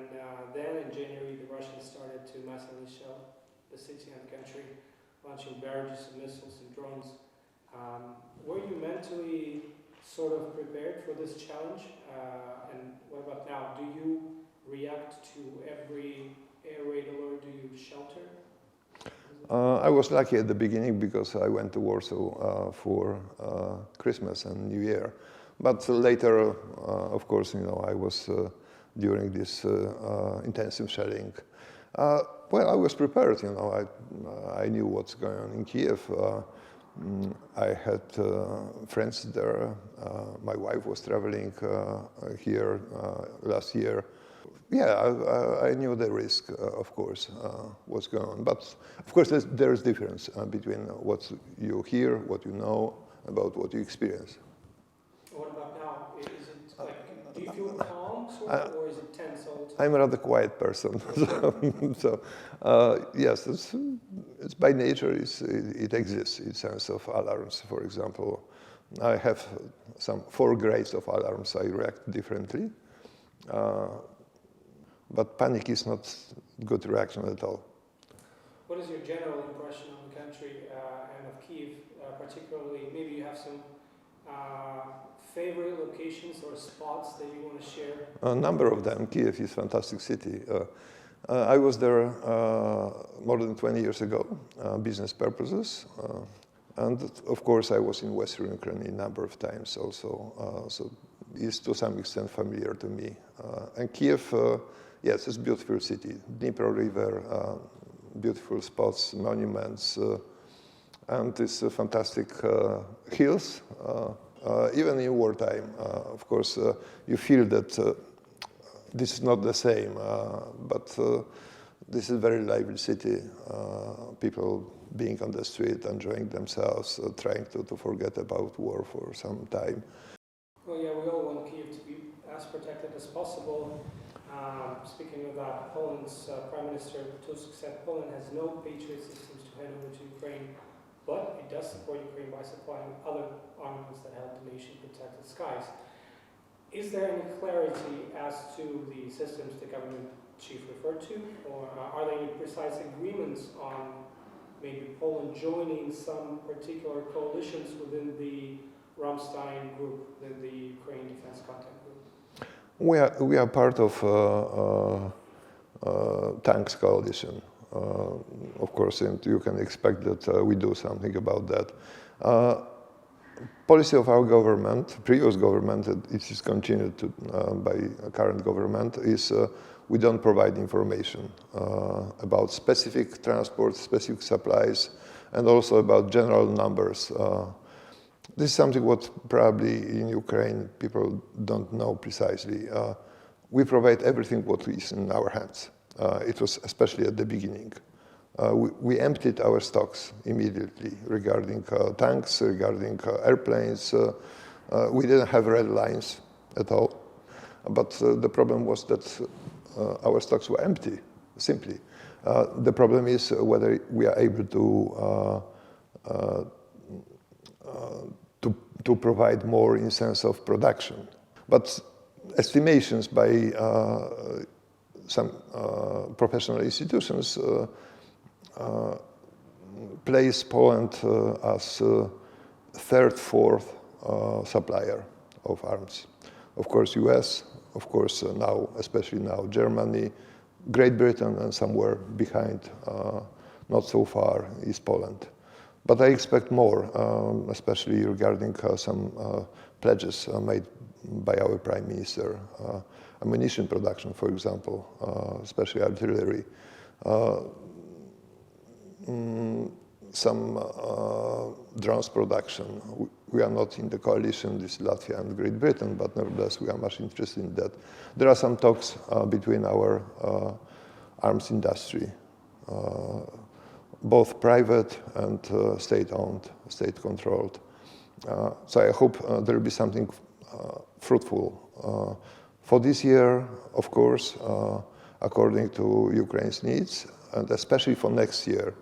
and then in January the Russians started to massively shell the city and the country, launching barrages of missiles and drones. Were you mentally sort of prepared for this challenge? And what about now? Do you react to every air raid alert? Do you shelter? I was lucky at the beginning because I went to Warsaw for Christmas and New Year. But later, of course, I was during this intensive shelling. Well, I was prepared, I knew what's going on in Kiev. I had friends there. My wife was traveling here last year. Yeah, I knew the risk, of course, what's going on. But, of course, there is difference between what you hear, what you know, about what you experience. What about now? Is it like, do you feel calm, sort of, or is it tense all the time? I'm a rather quiet person. so yes, it's by nature, it exists in sense of alarms, for example. I have some 4 grades of alarms. I react differently. But panic is not a good reaction at all. What is your general impression of the country and of Kiev, particularly? Maybe you have some favorite locations or spots that you want to share? A number of them. Kiev is a fantastic city. I was there more than 20 years ago, business purposes. And of course, I was in Western Ukraine a number of times also. So it's to some extent familiar to me. And Kiev, yes, it's a beautiful city. Dnieper River, beautiful spots, monuments, and it's fantastic hills. Even in wartime, of course, you feel that this is not the same, but this is a very lively city. People being on the street, enjoying themselves, trying to forget about war for some time. Well, yeah, we all want Kiev to be as protected as possible. Speaking of that, Poland's Prime Minister Tusk said Poland has no Patriot systems to hand over to Ukraine, but it does support Ukraine by supplying other armaments that help the nation protect its skies. Is there any clarity as to the systems the government chief referred to, or are there any precise agreements on maybe Poland joining some particular coalitions within the Ramstein group, the Ukraine Defense Content Group? We are part of tanks coalition, of course, and you can expect that we do something about that. Policy of our government, previous government, it is continued by current government, is we don't provide information about specific transport, specific supplies, and also about general numbers. This is something what probably in Ukraine people don't know precisely. We provide everything what is in our hands. It was especially at the beginning. We emptied our stocks immediately regarding tanks, regarding airplanes. We didn't have red lines at all. But the problem was that our stocks were empty, simply. The problem is whether we are able to provide more in sense of production. But estimations by some professional institutions place Poland as third, fourth supplier of arms. Of course, US, of course, now, especially now, Germany, Great Britain, and somewhere behind, not so far, is Poland. But I expect more, especially regarding some pledges made by our Prime Minister. Ammunition production, for example, especially artillery. Some drones production. We are not in the coalition, this Latvia and Great Britain, but nevertheless we are much interested in that. There are some talks between our arms industry, both private and state-owned, state-controlled. So I hope there will be something fruitful. For this year, of course, according to Ukraine's needs, and especially for next year,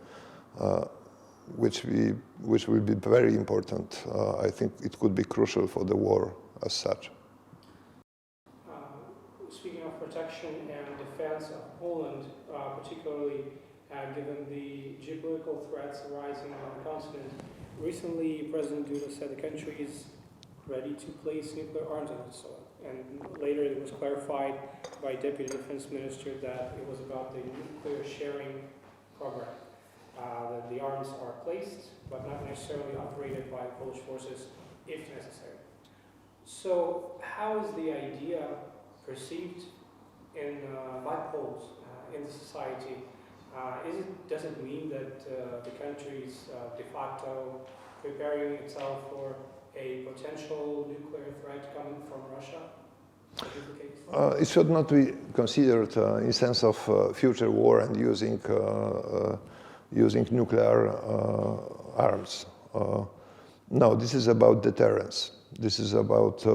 which will be very important. I think it could be crucial for the war as such. speaking of protection and defense of Poland, particularly given the geopolitical threats arising on the continent, recently President Duda said the country is ready to place nuclear arms on its soil. And later it was clarified by Deputy Defense Minister that it was about the nuclear sharing program. That the arms are placed, but not necessarily operated by Polish forces if necessary. So how is the idea perceived by Poles in the society? Does it mean that the country is de facto preparing itself for a potential nuclear threat coming from Russia? It should not be considered in sense of future war and using nuclear arms. No, this is about deterrence. This is about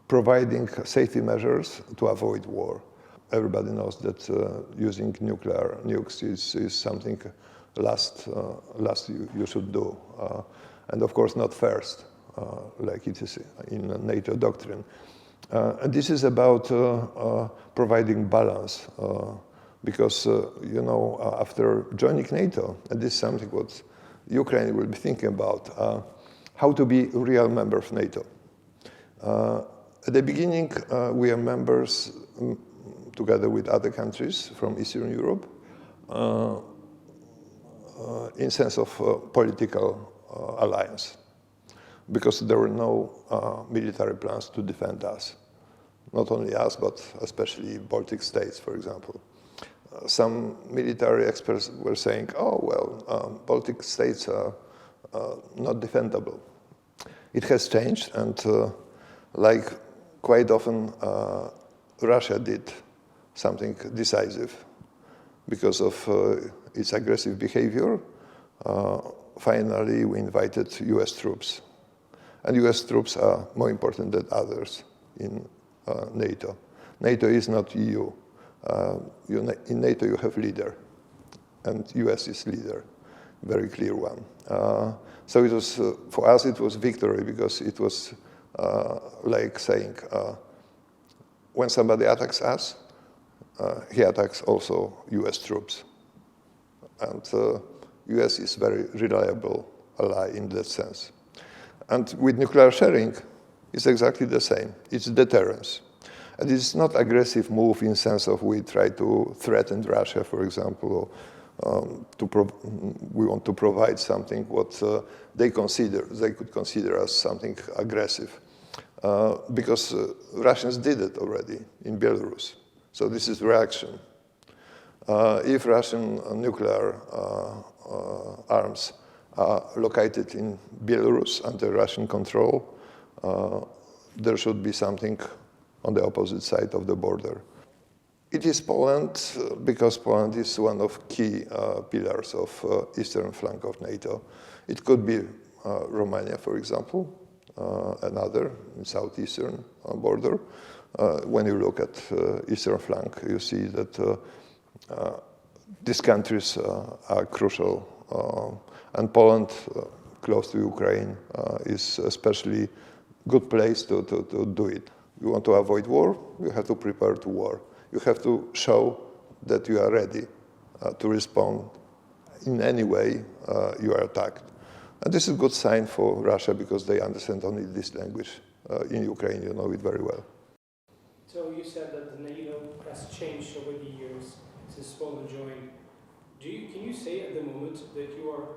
providing safety measures to avoid war. Everybody knows that using nukes is something last you should do, and of course not first, like it is in NATO doctrine. And this is about providing balance, because after joining NATO, and this is something what Ukraine will be thinking about, how to be a real member of NATO. At the beginning, we are members together with other countries from Eastern Europe in sense of political alliance, because there were no military plans to defend us. Not only us, but especially Baltic states, for example. Some military experts were saying, oh, well, Baltic states are not defendable. It has changed, and like quite often, Russia did something decisive because of its aggressive behavior. Finally, we invited US troops. And US troops are more important than others in NATO. NATO is not EU. In NATO you have leader, and US is leader, very clear one. So it was, for us it was victory, because it was like saying, when somebody attacks us, he attacks also US troops. And US is very reliable ally in that sense. And with nuclear sharing, it's exactly the same. It's deterrence. And it's not aggressive move in sense of we try to threaten Russia, for example, or we want to provide something what they could consider as something aggressive. Because Russians did it already in Belarus. So this is reaction. If Russian nuclear arms are located in Belarus under Russian control, there should be something on the opposite side of the border. It is Poland, because Poland is one of key pillars of eastern flank of NATO. It could be Romania, for example, another southeastern border. When you look at eastern flank, you see that these countries are crucial. And Poland, close to Ukraine, is especially good place to do it. You want to avoid war, you have to prepare to war. You have to show that you are ready to respond in any way you are attacked. And this is a good sign for Russia, because they understand only this language. In Ukraine, you know it very well. So you said that the NATO has changed over the years since Poland joined. Can you say at the moment that you are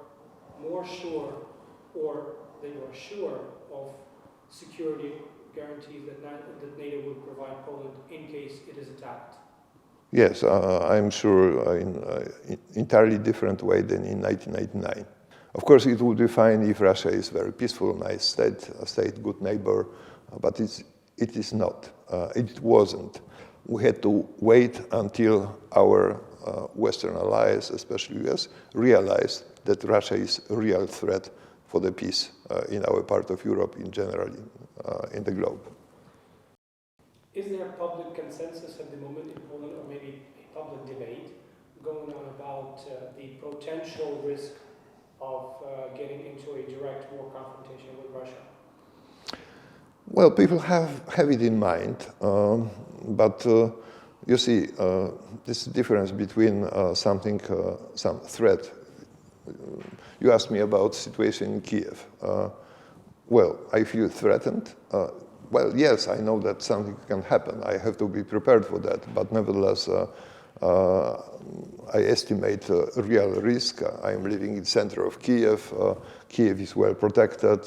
more sure, or that you are sure of security guarantees that NATO will provide Poland in case it is attacked? Yes, I'm sure in entirely different way than in 1999. Of course, it would be fine if Russia is very peaceful, nice state, good neighbor, but it is not. It wasn't. We had to wait until our Western allies, especially US, realized that Russia is a real threat for the peace in our part of Europe, in general, in the globe. Is there a public consensus at the moment in Poland, or maybe a public debate going on about the potential risk of getting into a direct war confrontation with Russia? Well, people have it in mind, but you see, this difference between some threat. You asked me about situation in Kiev. Well, I feel threatened. Well, yes, I know that something can happen. I have to be prepared for that. But nevertheless, I estimate a real risk. I am living in the center of Kiev. Kiev is well protected,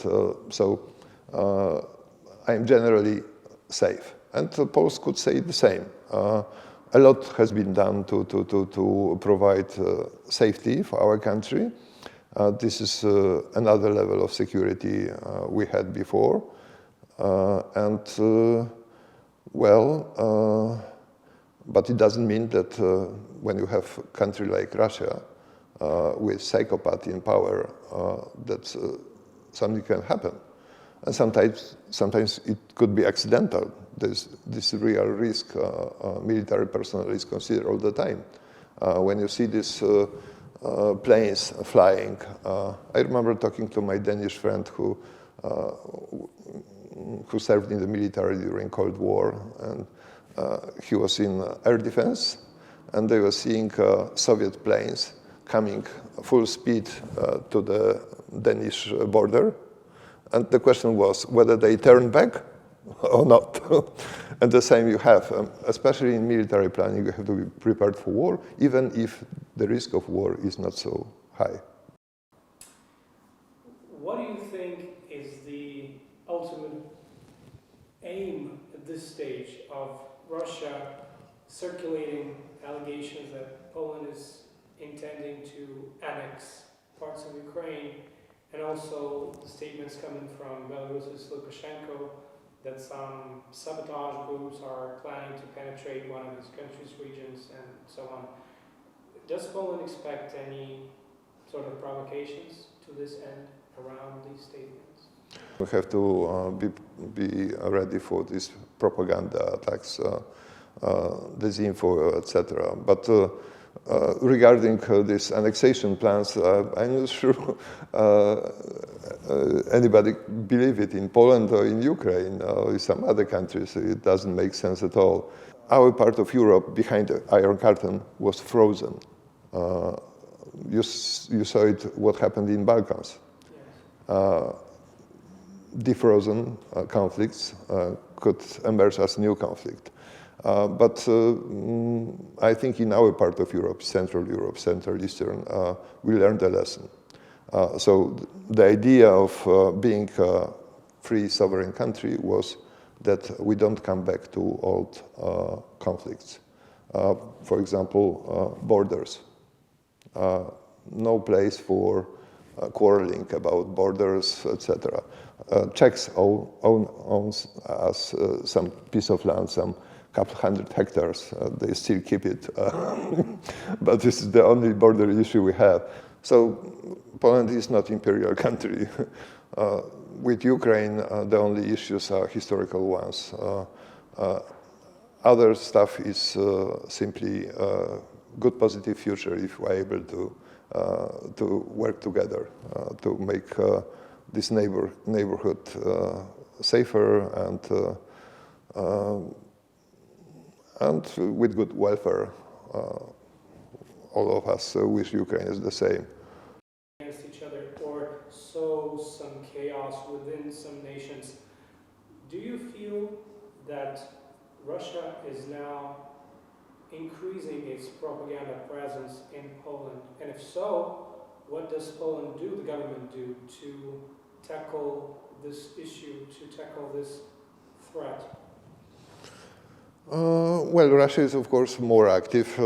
so I am generally safe. And Poles could say the same. A lot has been done to provide safety for our country. This is another level of security we had before. But it doesn't mean that when you have a country like Russia with psychopath in power, that something can happen. And sometimes it could be accidental. There's this real risk military personnel is considered all the time. When you see these planes flying, I remember talking to my Danish friend who served in the military during Cold War, and he was in air defense, and they were seeing Soviet planes coming full speed to the Danish border. And the question was whether they turn back or not. And the same you have, especially in military planning, you have to be prepared for war, even if the risk of war is not so high. What do you think is the ultimate aim at this stage of Russia circulating allegations that Poland is intending to annex parts of Ukraine, and also the statements coming from Belarus's Lukashenko that some sabotage groups are planning to penetrate one of his country's regions and so on. Does Poland expect any sort of provocations to this end around these statements? We have to be ready for these propaganda attacks, disinfo, etc. But regarding these annexation plans, I'm not sure anybody believe it in Poland or in Ukraine or in some other countries. It doesn't make sense at all. Our part of Europe behind the Iron Curtain was frozen. You saw it, what happened in Balkans. Yes. Defrozen conflicts could emerge as new conflict. But I think in our part of Europe, Central Eastern, we learned a lesson. So the idea of being a free sovereign country was that we don't come back to old conflicts. For example, borders. No place for quarreling about borders, etc. Czechs owns us some piece of land, some couple hundred hectares. They still keep it, but this is the only border issue we have. So Poland is not an imperial country. With Ukraine, the only issues are historical ones. Other stuff is simply a good, positive future if we're able to work together to make this neighborhood safer and with good welfare. All of us wish Ukraine is the same. Against each other or sow some chaos within some nations. Do you feel that Russia is now increasing its propaganda presence in Poland? And if so, what does Poland do, the government do, to tackle this issue, to tackle this threat? Well, Russia is of course more active.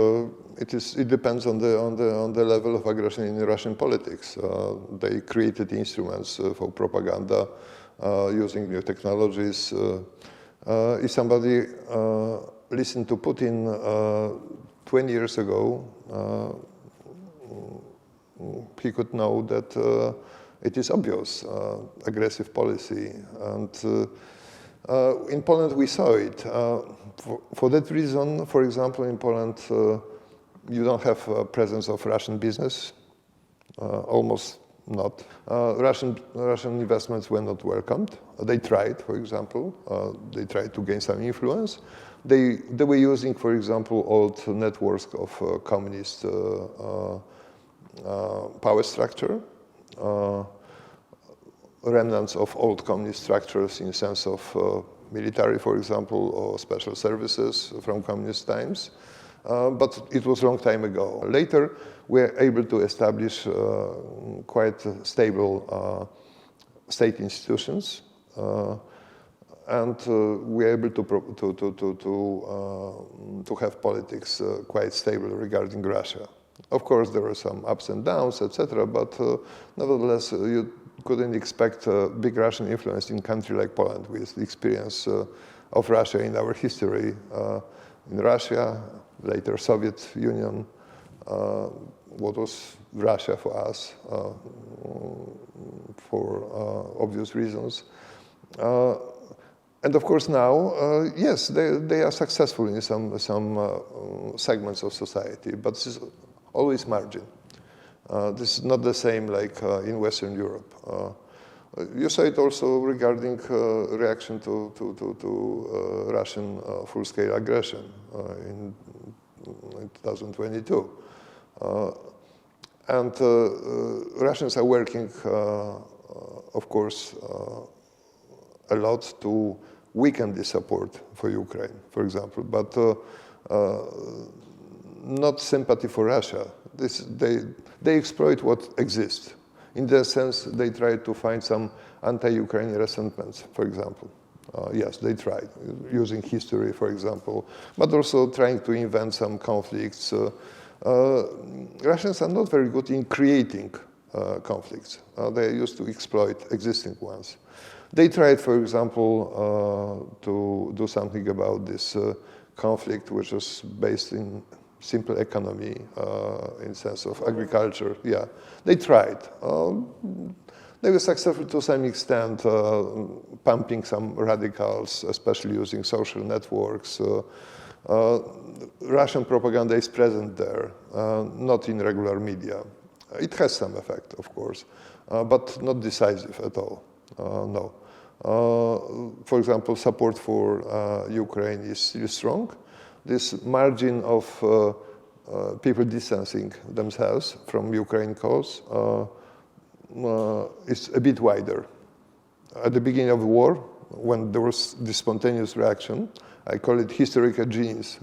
It depends on the level of aggression in Russian politics. They created instruments for propaganda using new technologies. If somebody listened to Putin 20 years ago, he could know that it is obvious aggressive policy, and in Poland we saw it. For that reason, for example, in Poland, you don't have a presence of Russian business. Almost not. Russian investments were not welcomed. They tried, for example, they tried to gain some influence. They were using, for example, old networks of communist power structure, remnants of old communist structures in sense of military, for example, or special services from communist times. But it was a long time ago. Later, we were able to establish quite stable state institutions, and we were able to have politics quite stable regarding Russia. Of course, there were some ups and downs, etc., but nevertheless, you couldn't expect big Russian influence in a country like Poland with the experience of Russia in our history. In Russia, later Soviet Union, what was Russia for us, for obvious reasons. And of course now, yes, they are successful in some segments of society, but this is always margin. This is not the same like in Western Europe. You saw it also regarding reaction to Russian full-scale aggression in 2022. And Russians are working, of course, a lot to weaken the support for Ukraine, for example, but not sympathy for Russia. They exploit what exists. In that sense, they try to find some anti-Ukrainian resentments, for example. Yes, they tried, using history, for example, but also trying to invent some conflicts. Russians are not very good in creating conflicts. They used to exploit existing ones. They tried, for example, to do something about this conflict, which was based in simple economy, in sense of agriculture. Yeah, they tried. They were successful to some extent, pumping some radicals, especially using social networks. Russian propaganda is present there, not in regular media. It has some effect, of course, but not decisive at all. No. For example, support for Ukraine is still strong. This margin of people distancing themselves from Ukraine cause is a bit wider. At the beginning of the war, when there was this spontaneous reaction, I call it historical genius,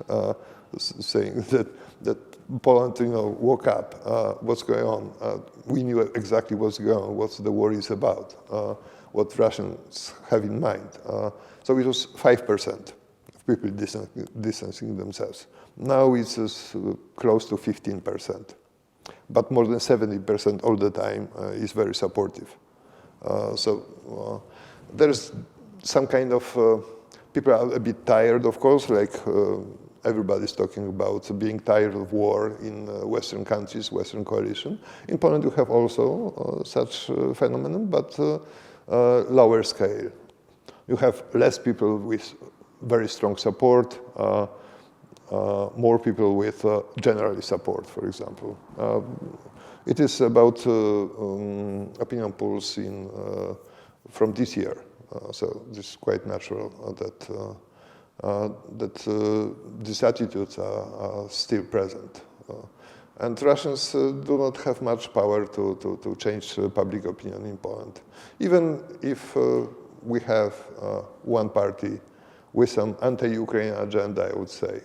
saying that Poland, woke up. What's going on? We knew exactly what's going on, what the war is about, what Russians have in mind. So it was 5% of people distancing themselves. Now it's close to 15%. But more than 70% all the time is very supportive. So there's some kind of, people are a bit tired, of course, like everybody's talking about being tired of war in Western countries, Western coalition. In Poland, you have also such phenomenon, but lower scale. You have less people with very strong support, more people with generally support, for example. It is about opinion polls from this year. So this is quite natural that these attitudes are still present. And Russians do not have much power to change public opinion in Poland. Even if we have one party with some anti-Ukrainian agenda, I would say.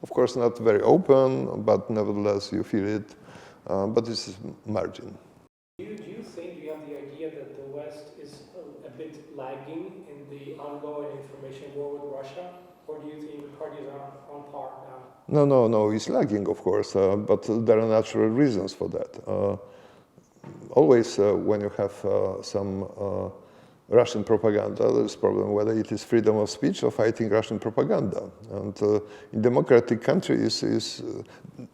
Of course, not very open, but nevertheless, you feel it. But this is margin. Do you think, do you have the idea that the West is a bit lagging in the ongoing information war with Russia? Or do you think parties are on par now? No, it's lagging, of course, but there are natural reasons for that. Always when you have some Russian propaganda, there's a problem whether it is freedom of speech or fighting Russian propaganda. And in democratic countries,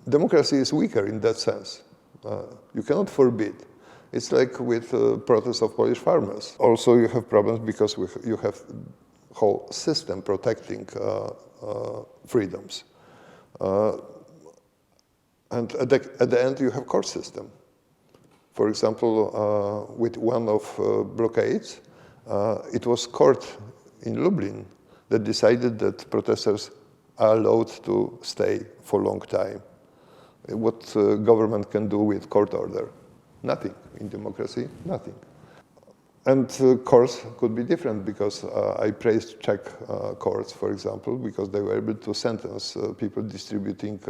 democracy is weaker in that sense. You cannot forbid. It's like with protests of Polish farmers. Also, you have problems because you have whole system protecting freedoms. And at the end, you have court system. For example, with one of blockades, it was court in Lublin that decided that protesters are allowed to stay for a long time. What government can do with court order? Nothing. In democracy, nothing. And courts could be different because I praised Czech courts, for example, because they were able to sentence people distributing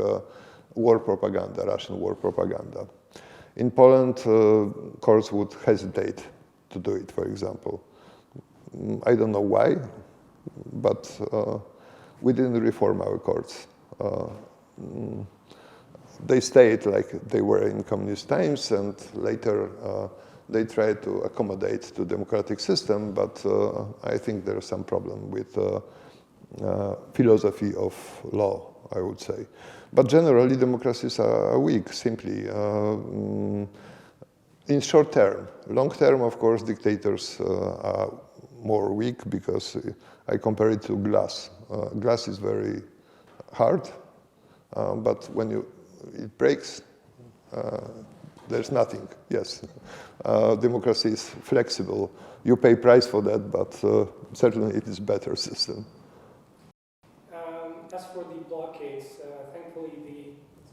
war propaganda, Russian war propaganda. In Poland, courts would hesitate to do it, for example. I don't know why, but we didn't reform our courts. They stayed like they were in communist times, and later they tried to accommodate to democratic system, but I think there's some problem with philosophy of law, I would say. But generally, democracies are weak, simply. In short term. Long term, of course, dictators are more weak because I compare it to glass. Glass is very hard, but when it breaks, there's nothing, yes. Democracy is flexible. You pay price for that, but certainly it is better system. As for the blockades, thankfully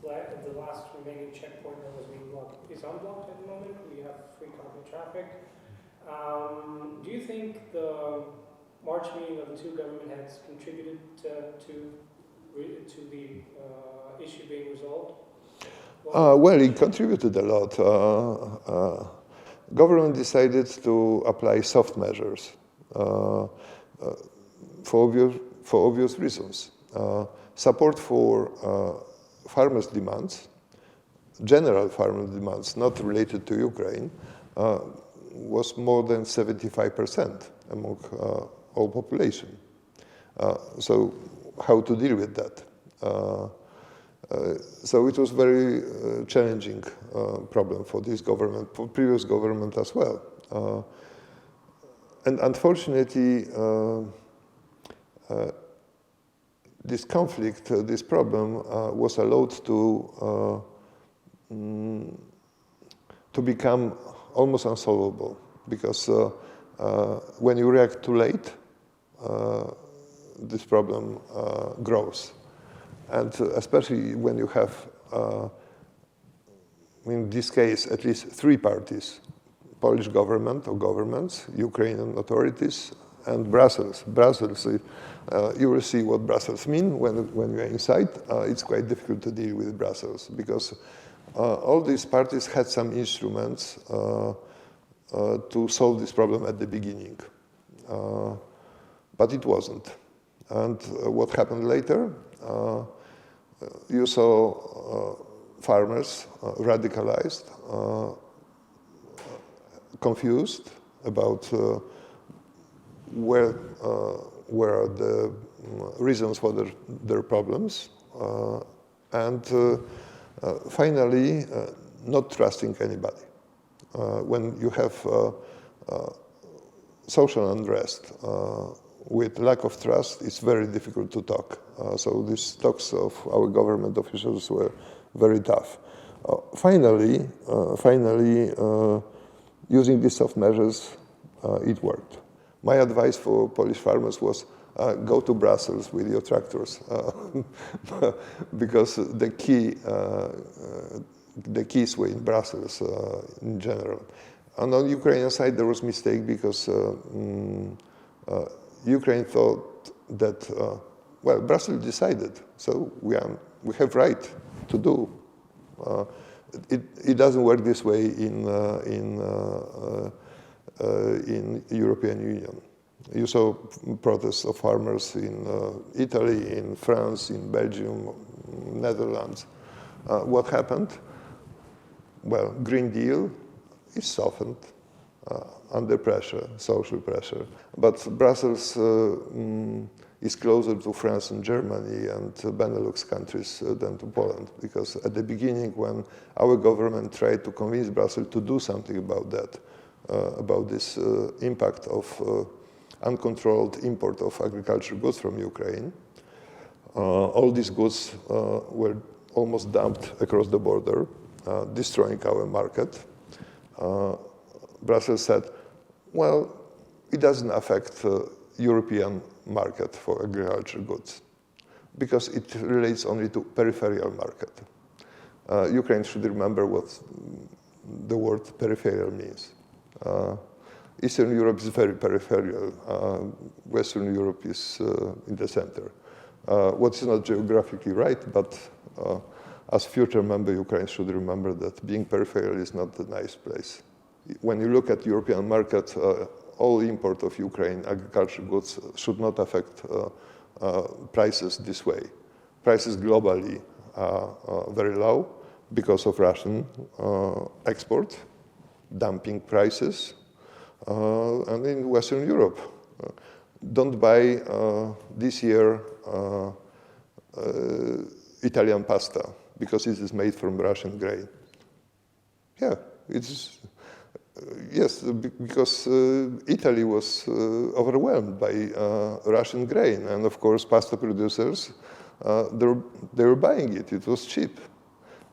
the last remaining checkpoint that was being blocked is unblocked at the moment. We have free cargo traffic. Do you think the March meeting of the two government heads contributed to the issue being resolved? Well, it contributed a lot. Government decided to apply soft measures for obvious reasons. Support for farmers' demands, general farmers' demands, not related to Ukraine, was more than 75% among all population. So how to deal with that? So it was very challenging problem for this government, for previous government as well. And unfortunately, this conflict, this problem was allowed to become almost unsolvable because when you react too late, this problem grows. And especially when you have, in this case, at least three parties, Polish government or governments, Ukrainian authorities, and Brussels. Brussels, you will see what Brussels means when you're inside. It's quite difficult to deal with Brussels because all these parties had some instruments to solve this problem at the beginning. But it wasn't. And what happened later? You saw farmers radicalized, confused about where are the reasons for their problems, and finally not trusting anybody. When you have social unrest with lack of trust, it's very difficult to talk. So these talks of our government officials were very tough. Finally, using these soft measures, it worked. My advice for Polish farmers was go to Brussels with your tractors, because the keys were in Brussels in general. And on the Ukrainian side, there was a mistake because Ukraine thought that, well, Brussels decided, so we have right to do. It doesn't work this way in European Union. You saw protests of farmers in Italy, in France, in Belgium, Netherlands. What happened? Well, Green Deal is softened under pressure, social pressure. But Brussels is closer to France and Germany and Benelux countries than to Poland, because at the beginning, when our government tried to convince Brussels to do something about that, about this impact of uncontrolled import of agricultural goods from Ukraine, all these goods were almost dumped across the border, destroying our market. Brussels said, well, it doesn't affect European market for agricultural goods because it relates only to peripheral market. Ukraine should remember what the word peripheral means. Eastern Europe is very peripheral. Western Europe is in the center. What's not geographically right, but as future member, Ukraine should remember that being peripheral is not a nice place. When you look at European market, all import of Ukraine agricultural goods should not affect prices this way. Prices globally are very low because of Russian export, dumping prices, and in Western Europe. Don't buy this year Italian pasta because it is made from Russian grain. Yeah, it's yes, because Italy was overwhelmed by Russian grain, and of course pasta producers, they were buying it. It was cheap.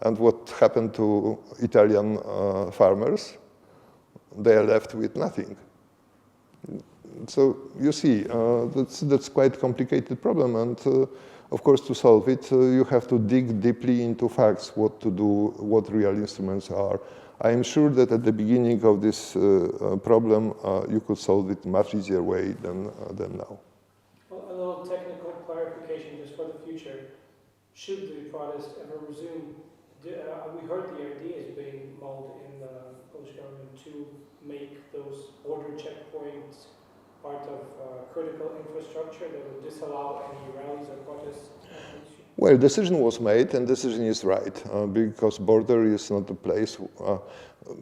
And what happened to Italian farmers? They are left with nothing. So you see, that's quite a complicated problem, and of course to solve it, you have to dig deeply into facts, what to do, what real instruments are. I am sure that at the beginning of this problem, you could solve it much easier way than now. Well, a little technical clarification just for the future. Should the protest ever resume, we heard the idea is being mulled in the Polish government to make those border checkpoints part of critical infrastructure that would disallow any rallies or protests? Well, decision was made, and decision is right, because border is not a place.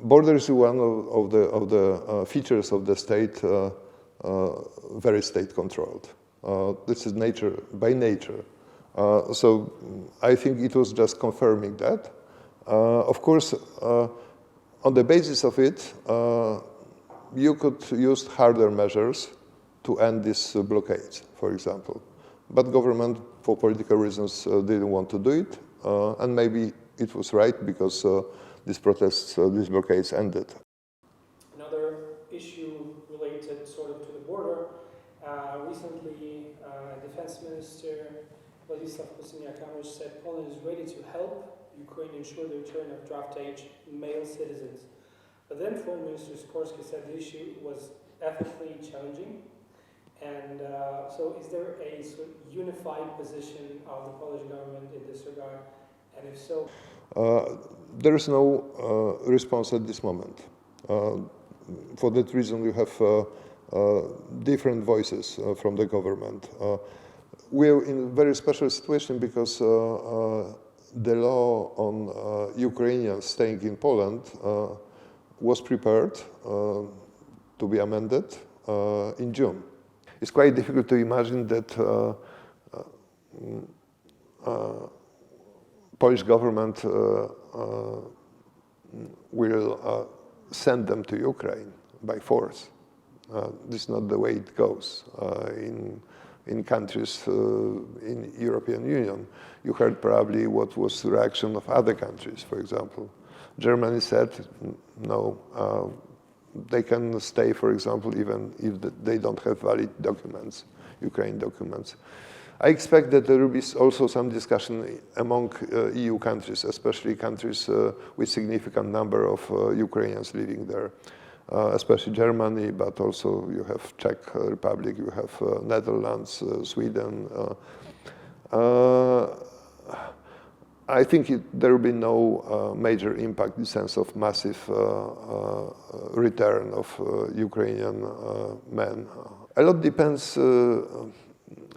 Border is one of the features of the state, very state-controlled. This is nature by nature. So I think it was just confirming that. Of course, on the basis of it, you could use harder measures to end this blockade, for example. But government, for political reasons, didn't want to do it, and maybe it was right because these protests, these blockades ended. Another issue related sort of to the border, recently Defense Minister Jaroslaw Guzy said Poland is ready to help Ukraine ensure the return of draft-age male citizens. But then Foreign Minister Sikorski said the issue was ethically challenging. And so is there a sort of unified position of the Polish government in this regard? And if so? There is no response at this moment. For that reason, you have different voices from the government. We are in a very special situation because the law on Ukrainians staying in Poland was prepared to be amended in June. It's quite difficult to imagine that Polish government will send them to Ukraine by force. This is not the way it goes in countries in European Union. You heard probably what was the reaction of other countries. For example, Germany said no. They can stay, for example, even if they don't have valid documents, Ukraine documents. I expect that there will be also some discussion among EU countries, especially countries with significant number of Ukrainians living there, especially Germany, but also you have Czech Republic, you have Netherlands, Sweden. I think there will be no major impact in the sense of massive return of Ukrainian men. A lot depends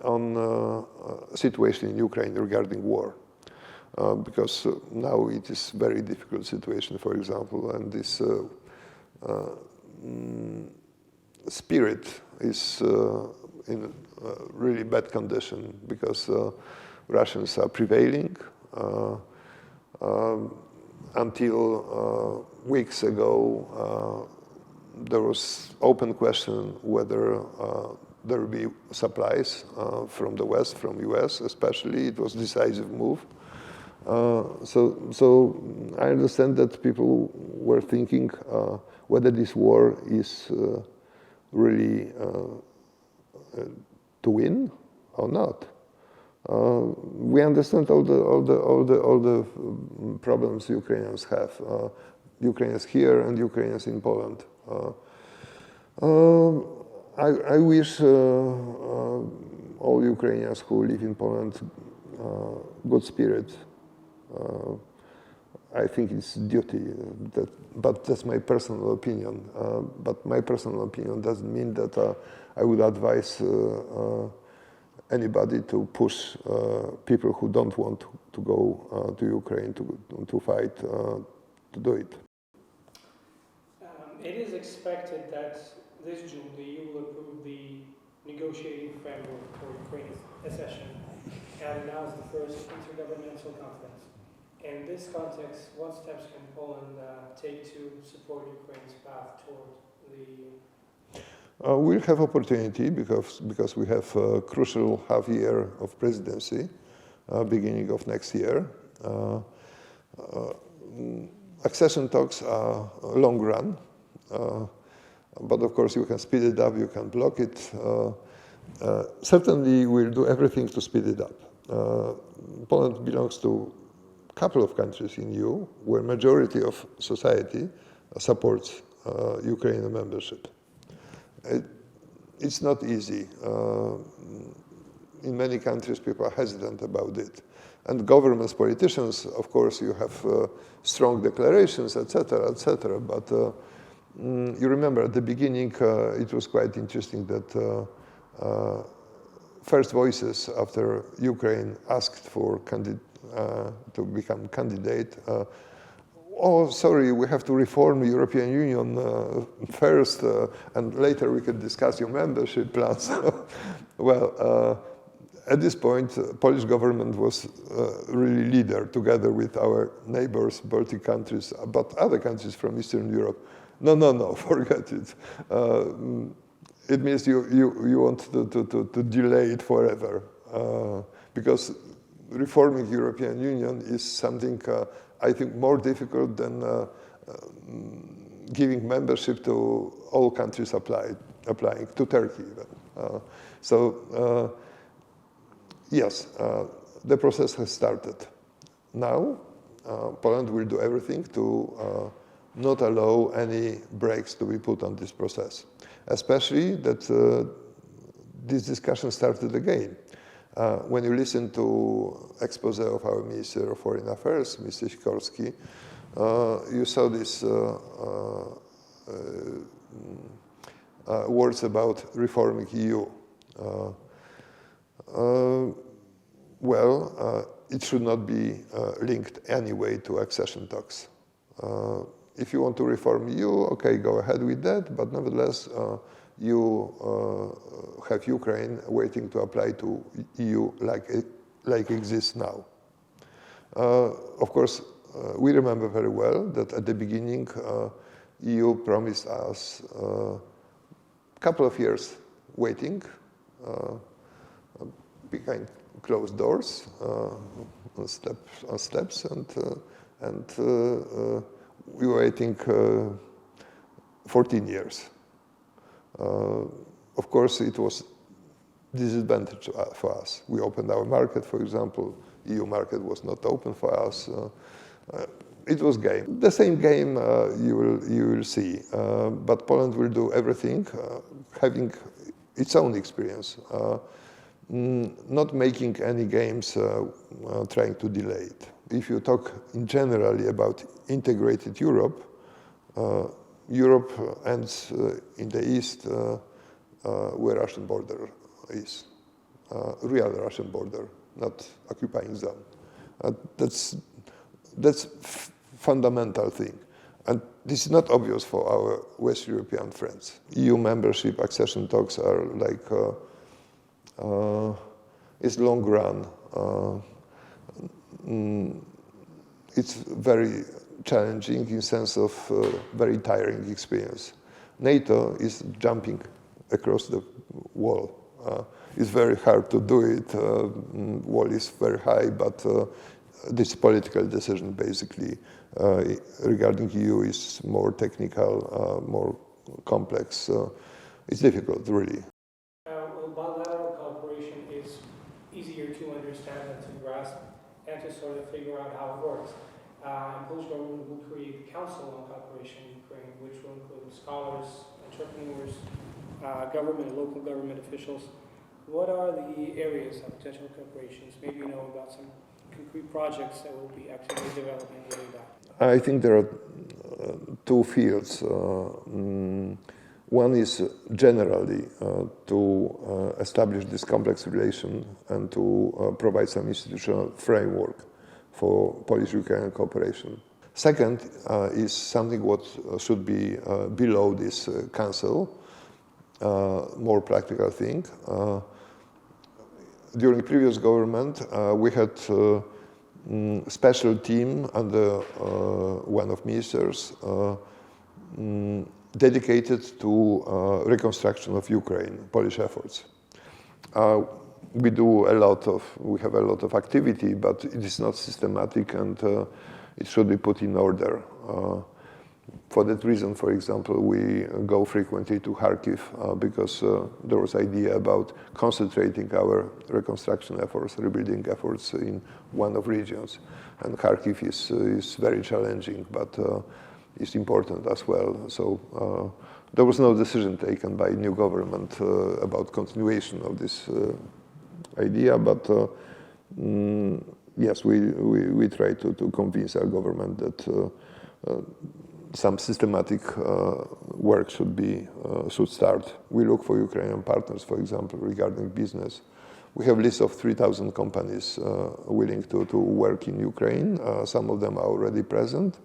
on situation in Ukraine regarding war, because now it is very difficult situation, for example, and this spirit is in really bad condition because Russians are prevailing. Until weeks ago, there was open question whether there will be supplies from the West, from US especially. It was a decisive move. So I understand that people were thinking whether this war is really to win or not. We understand all the problems Ukrainians have. Ukrainians here and Ukrainians in Poland. I wish all Ukrainians who live in Poland good spirit. I think it's duty, but that's my personal opinion. But my personal opinion doesn't mean that I would advise anybody to push people who don't want to go to Ukraine to fight to do it. It is expected that this June the EU will approve the negotiating framework for Ukraine's accession and announce the first intergovernmental conference. In this context, what steps can Poland take to support Ukraine's path toward the EU? We'll have opportunity because we have a crucial half year of presidency, beginning of next year. Accession talks are a long run, but of course you can speed it up, you can block it. Certainly we'll do everything to speed it up. Poland belongs to a couple of countries in EU where majority of society supports Ukrainian membership. It's not easy. In many countries, people are hesitant about it. And governments, politicians, of course, you have strong declarations, etc., etc. But you remember at the beginning, it was quite interesting that first voices after Ukraine asked for to become candidate. Oh, sorry, we have to reform the European Union first, and later we could discuss your membership plans. Well, at this point, Polish government was really leader together with our neighbors, Baltic countries, but other countries from Eastern Europe. No, forget it. It means you want to delay it forever, because reforming European Union is something I think more difficult than giving membership to all countries applying to Turkey even. Yes, the process has started. Now, Poland will do everything to not allow any brakes to be put on this process, especially that this discussion started again. When you listen to expose of our Minister of Foreign Affairs, Mr. Sikorski, you saw these words about reforming EU. It should not be linked anyway to accession talks. If you want to reform EU, okay, go ahead with that, but nevertheless, you have Ukraine waiting to apply to EU like exists now. Of course, we remember very well that at the beginning, EU promised us a couple of years waiting behind closed doors on steps, and we were waiting 14 years. Of course, it was disadvantage for us. We opened our market, for example. EU market was not open for us. It was game. The same game you will see. But Poland will do everything, having its own experience, not making any games trying to delay it. If you talk in generally about integrated Europe, Europe ends in the east where Russian border is, real Russian border, not occupying zone. That's fundamental thing. And this is not obvious for our West European friends. EU membership accession talks are like, it's long run. It's very challenging in sense of very tiring experience. NATO is jumping across the wall. It's very hard to do it. Wall is very high, but this political decision basically regarding EU is more technical, more complex. It's difficult, really. Well, bilateral cooperation is easier to understand and to grasp and to sort of figure out how it works. And Polish government will create a council on cooperation in Ukraine, which will include scholars, entrepreneurs, government and local government officials. What are the areas of potential cooperations? Maybe you know about some concrete projects that will be actively developing within that. I think there are two fields. One is generally to establish this complex relation and to provide some institutional framework for Polish-Ukrainian cooperation. Second is something what should be below this council, more practical thing. During previous government, we had special team under one of ministers dedicated to reconstruction of Ukraine, Polish efforts. We have a lot of activity, but it is not systematic and it should be put in order. For that reason, for example, we go frequently to Kharkiv because there was idea about concentrating our reconstruction efforts, rebuilding efforts in one of regions. And Kharkiv is very challenging, but it's important as well. So there was no decision taken by new government about continuation of this idea, but yes, we try to convince our government that some systematic work should start. We look for Ukrainian partners, for example, regarding business. We have a list of 3,000 companies willing to work in Ukraine. Some of them are already present.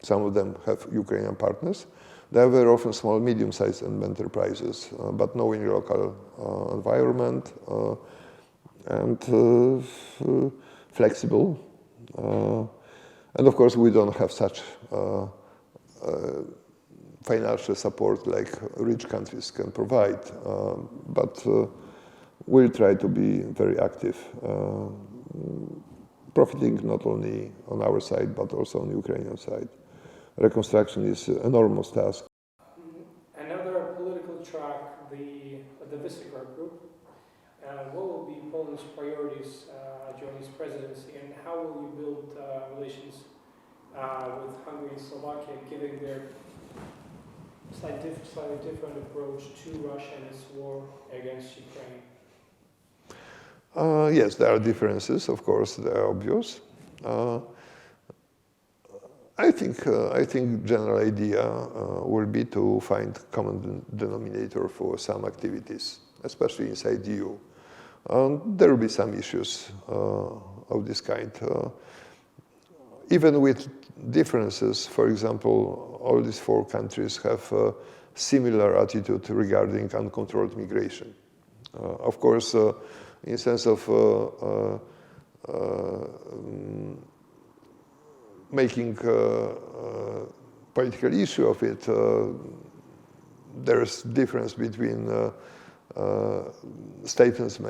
Some of them have Ukrainian partners. They are very often small, medium-sized enterprises, but knowing local environment and flexible. And of course, we don't have such financial support like rich countries can provide, but we'll try to be very active, profiting not only on our side, but also on the Ukrainian side. Reconstruction is an enormous task. Another political track, the Visegrad Group. What will be Poland's priorities during its presidency, and how will you build relations with Hungary and Slovakia, given their slightly different approach to Russia and its war against Ukraine? Yes, there are differences, of course, they are obvious. I think general idea will be to find common denominator for some activities, especially inside the EU. There will be some issues of this kind. Even with differences, for example, all these four countries have a similar attitude regarding uncontrolled migration. Of course, in sense of making political issue of it, there's difference between statement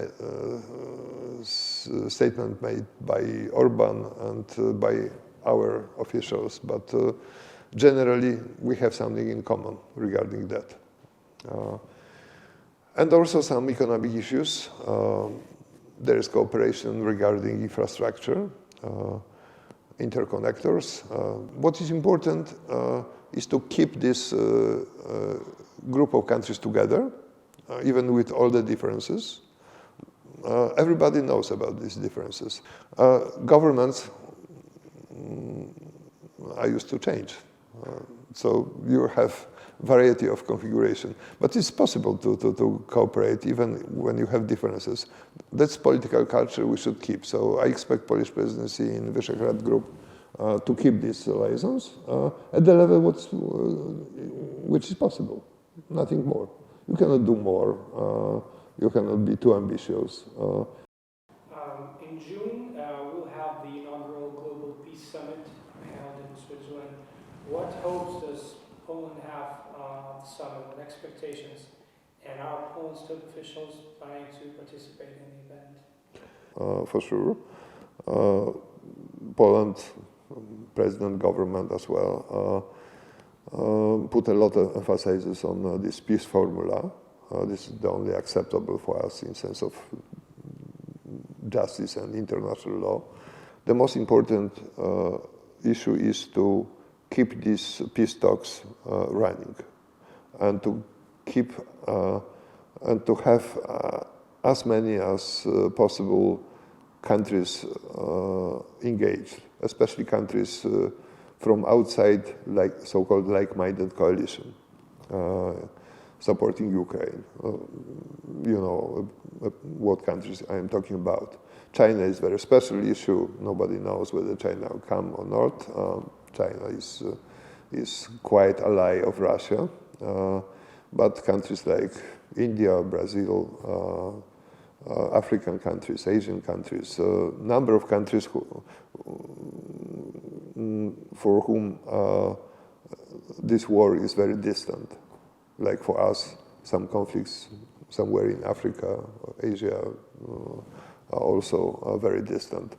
made by Orban and by our officials, but generally we have something in common regarding that. And also some economic issues. There is cooperation regarding infrastructure, interconnectors. What is important is to keep this group of countries together, even with all the differences. Everybody knows about these differences. Governments are used to change. So you have variety of configuration. But it's possible to cooperate even when you have differences. That's political culture we should keep. So I expect Polish presidency in Visegrad Group to keep this license at the level which is possible, nothing more. You cannot do more. You cannot be too ambitious. In June, we'll have the inaugural Global Peace Summit held in Switzerland. What hopes does Poland have the summit, what expectations, and are Poland's top officials planning to participate in the event? For sure. Poland, president, government as well, put a lot of emphasis on this peace formula. This is the only acceptable for us in sense of justice and international law. The most important issue is to keep these peace talks running, and to keep and to have as many as possible countries engaged, especially countries from outside, like so-called like-minded coalition, supporting Ukraine. You know what countries I am talking about. China is a very special issue. Nobody knows whether China will come or not. China is quite ally of Russia, but countries like India, Brazil, African countries, Asian countries, number of countries for whom this war is very distant. Like for us, some conflicts somewhere in Africa, Asia, are also very distant.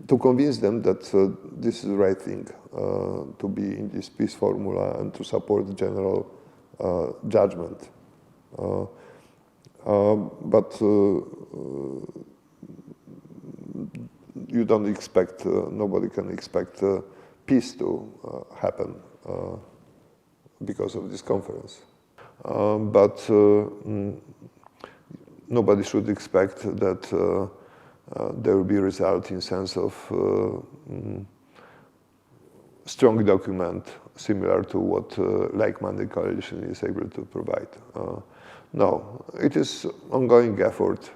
To convince them that this is the right thing to be in this peace formula and to support the general judgment. But you don't expect, nobody can expect peace to happen because of this conference. But nobody should expect that there will be a result in sense of strong document similar to what like-minded coalition is able to provide. No, it is ongoing effort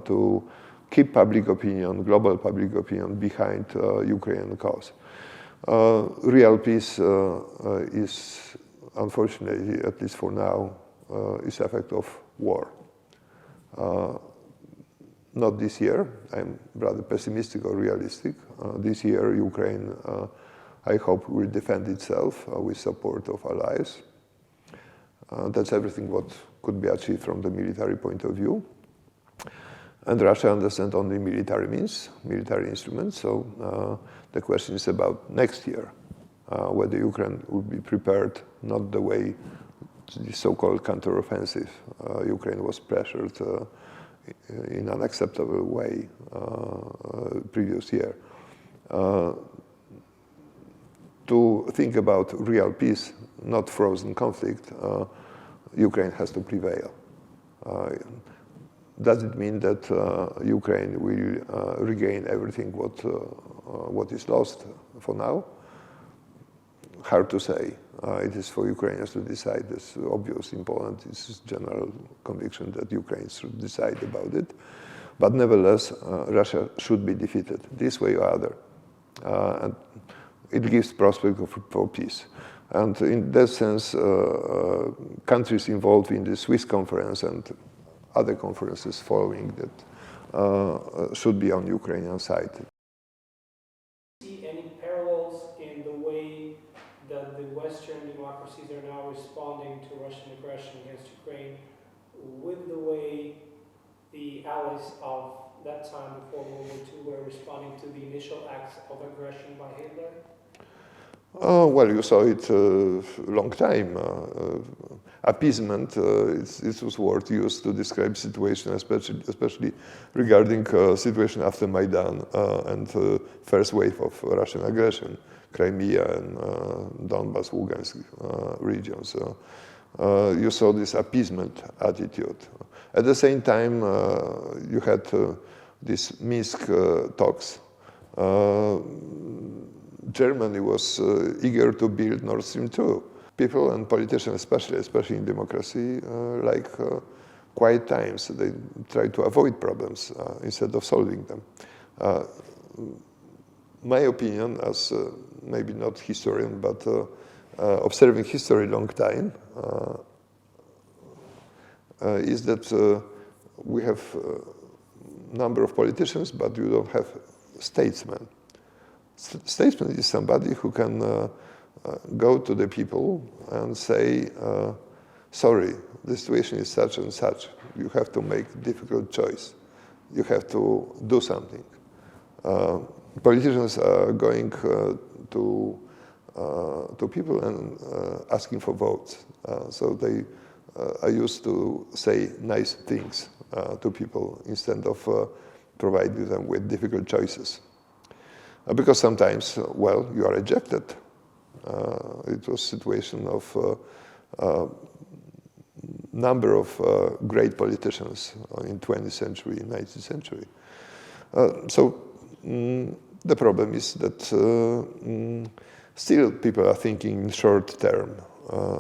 to keep public opinion, global public opinion, behind Ukrainian cause. Real peace is, unfortunately, at least for now, is effect of war. Not this year. I'm rather pessimistic or realistic. This year, Ukraine, I hope, will defend itself with support of allies. That's everything what could be achieved from the military point of view. And Russia understands only military means, military instruments. So the question is about next year, whether Ukraine will be prepared, not the way the so-called counteroffensive. Ukraine was pressured in an unacceptable way previous year. To think about real peace, not frozen conflict, Ukraine has to prevail. Does it mean that Ukraine will regain everything what is lost for now? Hard to say. It is for Ukrainians to decide. It's obvious in Poland. It's general conviction that Ukraine should decide about it. But nevertheless, Russia should be defeated this way or other. And it gives prospect for peace. And in that sense, countries involved in the Swiss conference and other conferences following that should be on Ukrainian side. See any parallels in the way that the Western democracies are now responding to Russian aggression against Ukraine with the way the allies of that time before World War II were responding to the initial acts of aggression by Hitler? Well, you saw it a long time. Appeasement, it was word used to describe situation, especially regarding situation after Maidan and first wave of Russian aggression, Crimea and Donbas, Lugansk regions. You saw this appeasement attitude. At the same time, you had these Minsk talks. Germany was eager to build Nord Stream 2. People and politicians, especially in democracy, like quiet times. They try to avoid problems instead of solving them. My opinion, as maybe not historian, but observing history a long time, is that we have a number of politicians, but you don't have statesmen. Statesman is somebody who can go to the people and say, sorry, the situation is such and such. You have to make a difficult choice. You have to do something. politicians are going to people and asking for votes. So they are used to say nice things to people instead of providing them with difficult choices. Because sometimes, well, you are rejected. It was a situation of number of great politicians in 20th century, 19th century. So the problem is that still people are thinking in short term.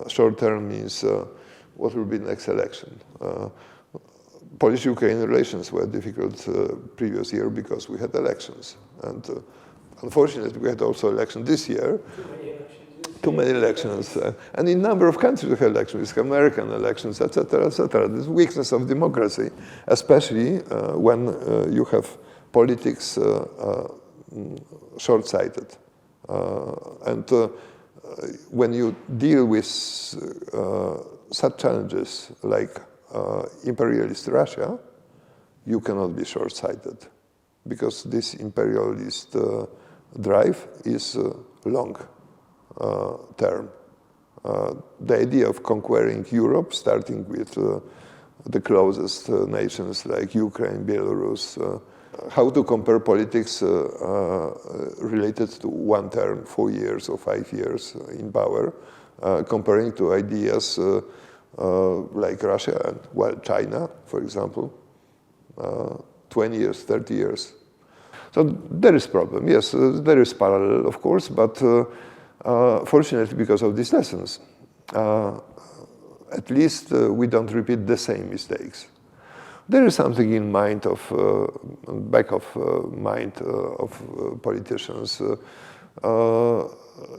Short term means what will be the next election. Polish-Ukrainian relations were difficult previous year because we had elections. And unfortunately, we had also election this year. Too many elections. And in a number of countries we have elections, American elections, etc., etc. This weakness of democracy, especially when you have politics short-sighted. And when you deal with such challenges like imperialist Russia, you cannot be short-sighted because this imperialist drive is long term. The idea of conquering Europe, starting with the closest nations like Ukraine, Belarus, how to compare politics related to one term, 4 years or 5 years in power, comparing to ideas like Russia and, well, China, for example, 20 years, 30 years. So there is problem, yes, there is parallel, of course, but fortunately, because of these lessons, at least we don't repeat the same mistakes. There is something in mind of back of mind of politicians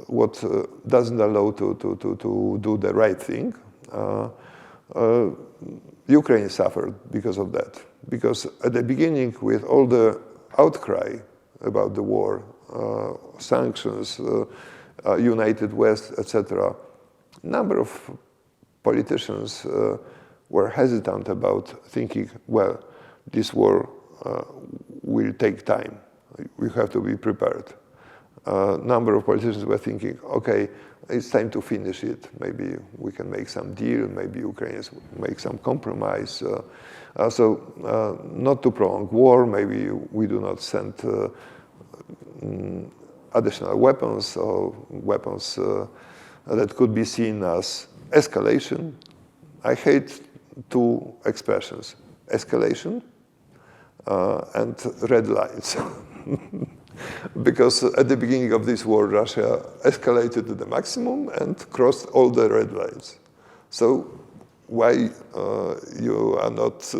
what doesn't allow to do the right thing. Ukraine suffered because of that. Because at the beginning, with all the outcry about the war, sanctions, United West, etc., number of politicians were hesitant about thinking, well, this war will take time. We have to be prepared. Number of politicians were thinking, okay, it's time to finish it. Maybe we can make some deal. Maybe Ukrainians make some compromise. So not to prolong war. Maybe we do not send additional weapons or weapons that could be seen as escalation. I hate two expressions, escalation and red lines. Because at the beginning of this war, Russia escalated to the maximum and crossed all the red lines. So why you are not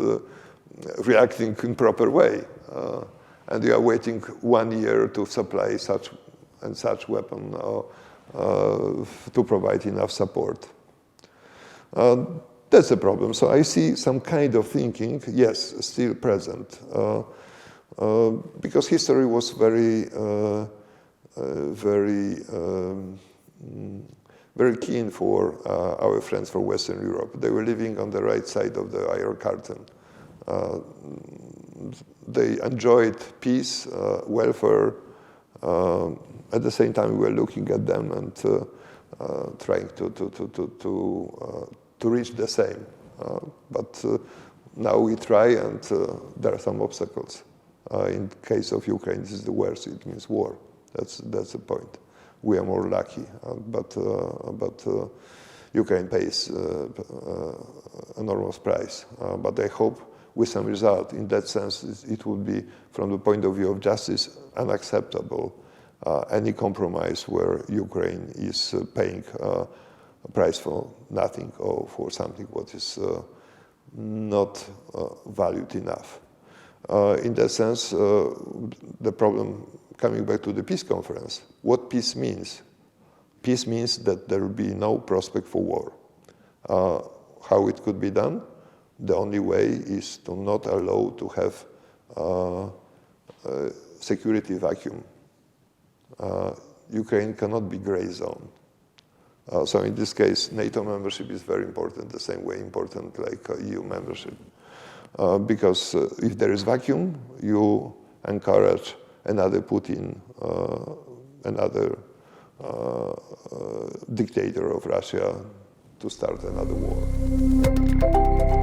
reacting in proper way? And you are waiting 1 year to supply such and such weapon to provide enough support. That's the problem. So I see some kind of thinking, yes, still present. Because history was very keen for our friends from Western Europe. They were living on the right side of the Iron Curtain. They enjoyed peace, welfare. At the same time, we were looking at them and trying to reach the same. But now we try, and there are some obstacles. In case of Ukraine, this is the worst. It means war. That's the point. We are more lucky, but Ukraine pays enormous price. But I hope with some result. In that sense, it would be, from the point of view of justice, unacceptable. Any compromise where Ukraine is paying a price for nothing or for something what is not valued enough. In that sense, the problem, coming back to the peace conference, what peace means? Peace means that there will be no prospect for war. How it could be done? The only way is to not allow to have a security vacuum. Ukraine cannot be gray zone. So in this case, NATO membership is very important, the same way important like EU membership. Because if there is vacuum, you encourage another Putin, another dictator of Russia to start another war.